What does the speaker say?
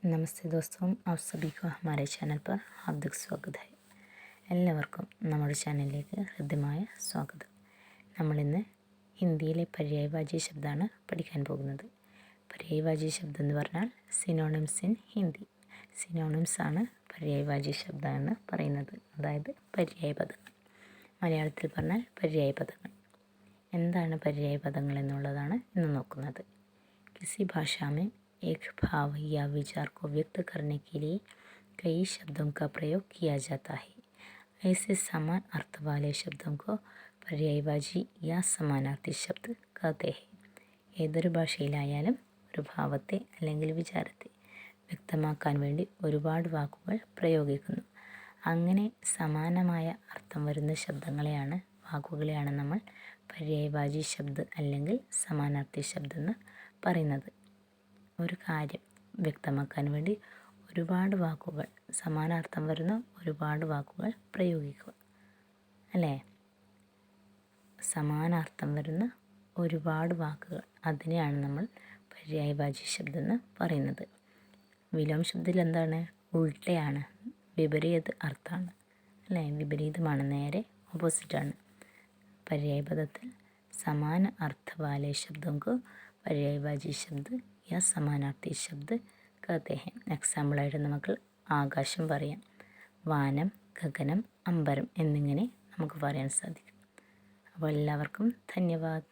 नमस्ते दोस्तों, आप सभी को हमारे चैनल पर हार्दिक स्वागत है. എല്ലാവർക്കും നമ്മുടെ ചാനലിലേക്ക് ഹൃദ്യമായ സ്വാഗതം. നമ്മളിന്ന് ഹിന്ദിയിലെ പര്യായവാചി ശബ്ദമാണ് പഠിക്കാൻ പോകുന്നത്. പര്യായവാചി ശബ്ദം എന്ന് പറഞ്ഞാൽ സിനോണിംസ് ഇൻ ഹിന്ദി. സിനോണിംസ് ആണ് പര്യായവാചി ശബ്ദം എന്ന് പറയുന്നത്, അതായത് പര്യായപദങ്ങൾ. മലയാളത്തിൽ പറഞ്ഞാൽ പര്യായപദങ്ങൾ. എന്താണ് പര്യായപദങ്ങൾ എന്നുള്ളതാണ് ഇന്ന് നോക്കുന്നത്. किसी भाषा में एक भाव या विचार को व्यक्त करने के लिए कई शब्दों का प्रयोग किया जाता है. ऐसे समान अर्थ वाले शब्दों को पर्यायवाची या समानार्थी शब्द कहते हैं. ഏതൊരു ഭാഷയിലായാലും ഒരു ഭാവത്തെ അല്ലെങ്കിൽ വിചാരത്തെ വ്യക്തമാക്കാൻ വേണ്ടി ഒരുപാട് വാക്കുകൾ പ്രയോഗിക്കുന്നു. അങ്ങനെ സമാനമായ അർത്ഥം വരുന്ന വാക്കുകളെയാണ് നമ്മൾ പര്യായവാചി ശബ്ദം അല്ലെങ്കിൽ സമാനാർത്ഥി ശബ്ദം എന്ന് പറയുന്നത്. ഒരു കാര്യം വ്യക്തമാക്കാൻ വേണ്ടി ഒരുപാട് വാക്കുകൾ, സമാനാർത്ഥം വരുന്ന ഒരുപാട് വാക്കുകൾ പ്രയോഗിക്കുക, അല്ലേ? സമാനാർത്ഥം വരുന്ന ഒരുപാട് വാക്കുകൾ, അതിനെയാണ് നമ്മൾ പര്യായവാചി ശബ്ദം എന്ന് പറയുന്നത്. വിലോം ശബ്ദത്തിൽ എന്താണ്? ഉൾട്ടയാണ്, വിപരീത അർത്ഥമാണ്, അല്ലേ? വിപരീതമാണ്, നേരെ ഓപ്പോസിറ്റാണ്. പര്യായപദത്തിൽ സമാന അർത്ഥ വാലെ ശബ്ദം को पर्यायवाची शब्द या समानार्थी शब्द कहते हैं. എക്സാമ്പിളായിട്ട് നമുക്ക് ആകാശം പറയാം, വാനം, ഗഗനം, അമ്പരം എന്നിങ്ങനെ നമുക്ക് പറയാൻ സാധിക്കും. അപ്പോൾ എല്ലാവർക്കും ധന്യവാദ്.